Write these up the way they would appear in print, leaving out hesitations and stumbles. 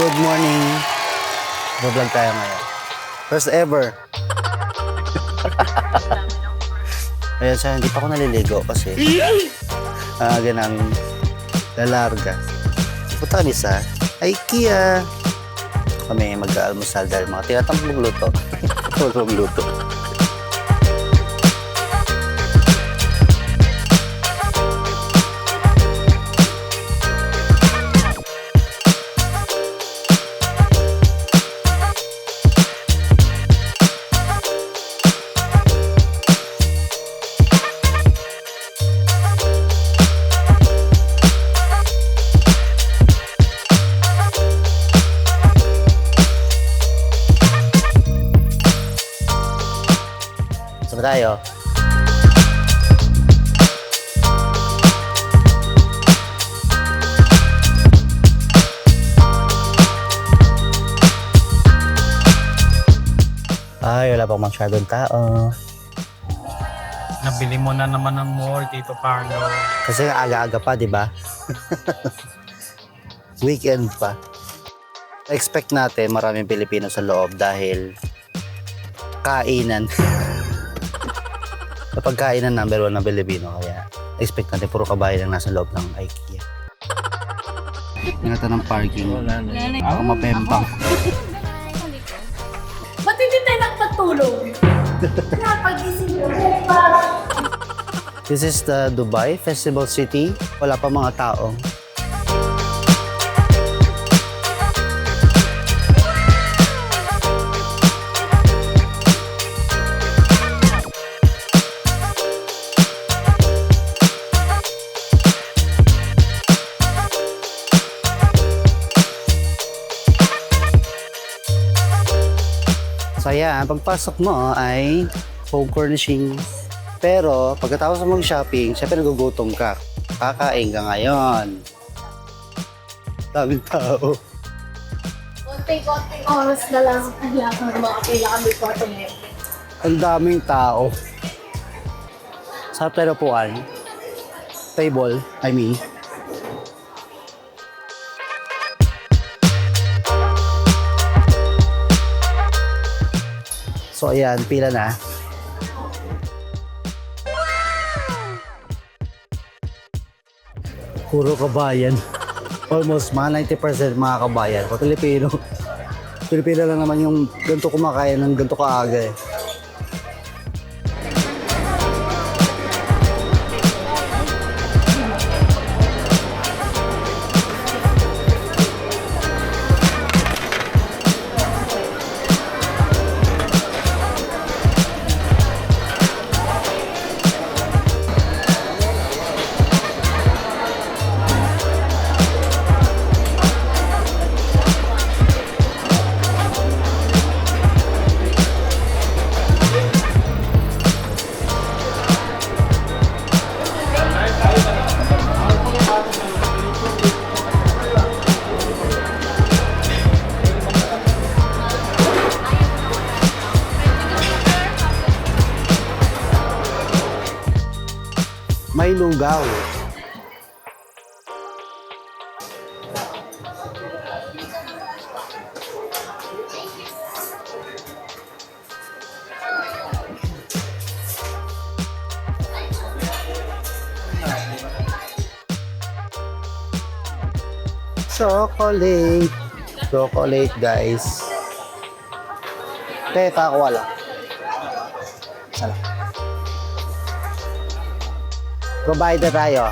Good morning. Vlog tayo ngayon. First ever. Ayan siya, hindi pa ako naliligo kasi ganang lalarga. Punta kami sa IKEA. Kami mag-almusal dahil mga tinatambong luto. Tulong luto. Sama tayo. Ay, wala pang masyadong tao. Nabili mo na naman ng more, Tito Carlo. Kasi aga-aga pa, di ba? Weekend pa. Expect natin maraming Pilipino sa loob dahil kainan. Kapag kainan number 1 ng Pilipino, kaya expect natin puro kabayan lang nasa loob ng IKEA. Ingatan ng parking. Ako mapempang. Ba't hindi tayo nakapatulog? Napag-isip ko pa. This is the Dubai Festival City. Wala pa mga tao. So ayan, pagpasok mo ay home furnishing. Pero pagkatapos mo mag-shopping, syempre nagugutom ka. Kakain ka ngayon. Daming tao. Konting oras na lang. Kailangan makapila kami po ito ngayon. Ang daming tao. Sa upuan. Table, I mean. So ayan, pila na. Puro kabayan. Almost mga 90% mga kabayan. O Pilipino. Pilipino lang naman yung ganito kumakain ng ganito kaaga eh. May lugaw. Chocolate. Chocolate, guys. Teka, ako wala. Sala. Provider tayo.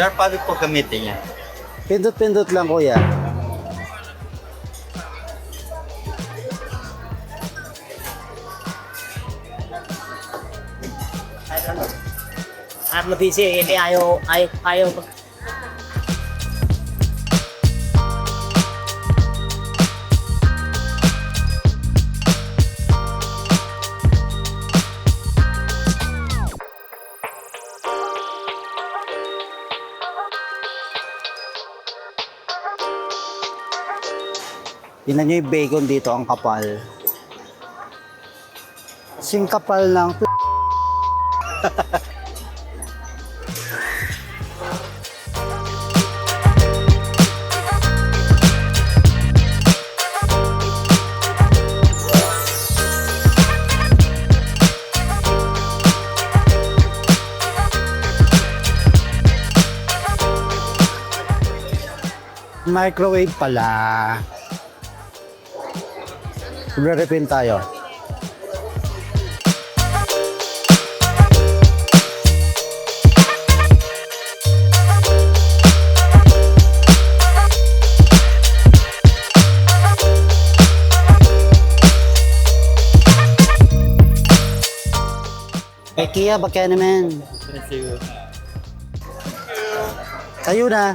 Sir, paano po gamitin niya? Pindot-pindot lang, kuya. At mabisi, hindi ayaw Tingnan nyo yung bacon dito, ang kapal. Sing kapal ng microwave pala. Magre-refill tayo. Kay Kia, baka naman. Tayo na.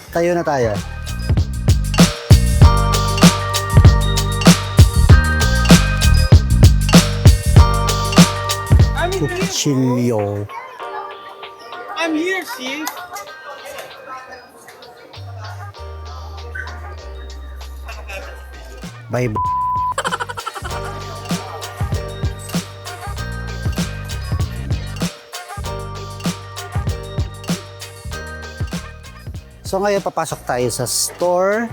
Tayo na tayo. Cuchillo. I'm here, see? Bye. So ngayon papasok tayo sa store.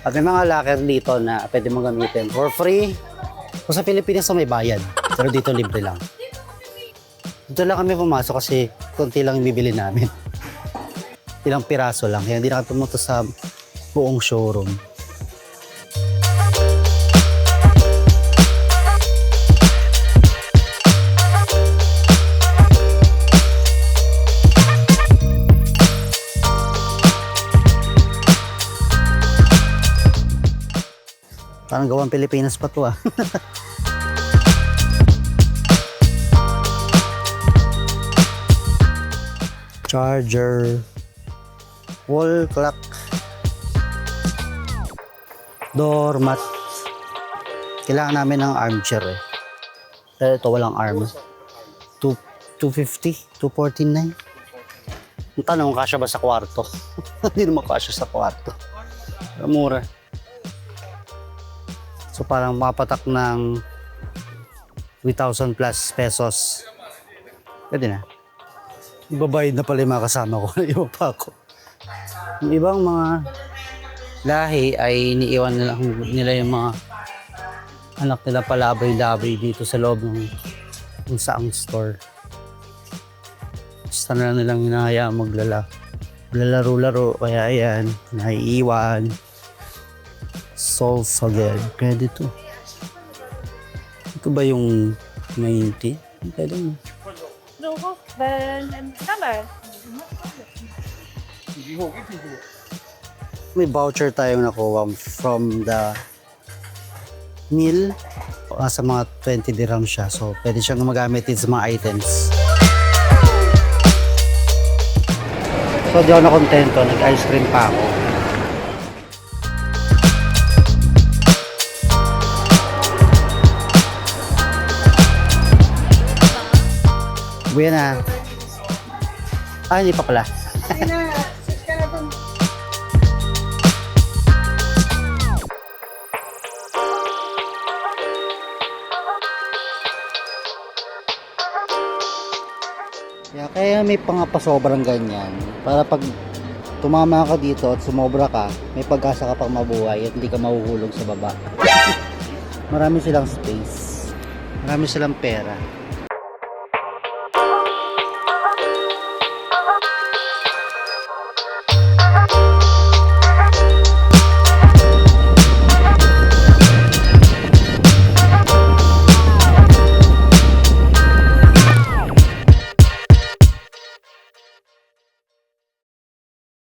At may mga locker dito na pwede mong gamitin for free. Kung sa Pilipinas may bayad, pero dito libre lang. Dito lang kami pumasok kasi konti lang yung bibili namin. Ilang piraso lang, kaya hindi na kami pumunta sa buong showroom. Parang gawang Pilipinas pa to ah. Charger. Wall clock. Doormat. Kailangan namin ng armchair eh. Pero ito walang arm. 250? 249? Ang tanong, kasya ba sa kwarto? Hindi naman kasya sa kwarto. Mura. So parang mapatak ng 3,000 plus pesos. Pwede na. Ibabayad na pala yung mga kasama ko. Iba pa ako. Yung ibang mga lahi ay iniiwan nila yung mga anak nila palabay-labay dito sa loob ng saang store. Basta na lang nilang hinahayaan maglalaro-laro. Kaya ayan, naiiwan. Solve again. Pwede to. Ito ba yung 90? Pwede mo. May voucher tayong nakuha from the meal. Sa mga 20 dirham siya. So, pwede siyang magamit din sa mga items. So, di ako nakontento. Nag-ice cream pa ako. Buya na. Ah, hindi pa pala. Kaya may pangapasobrang ganyan. Para pag tumama ka dito at sumobra ka, may pag-asa ka pang mabuhay at hindi ka mahuhulog sa baba. Marami silang space. Marami silang pera.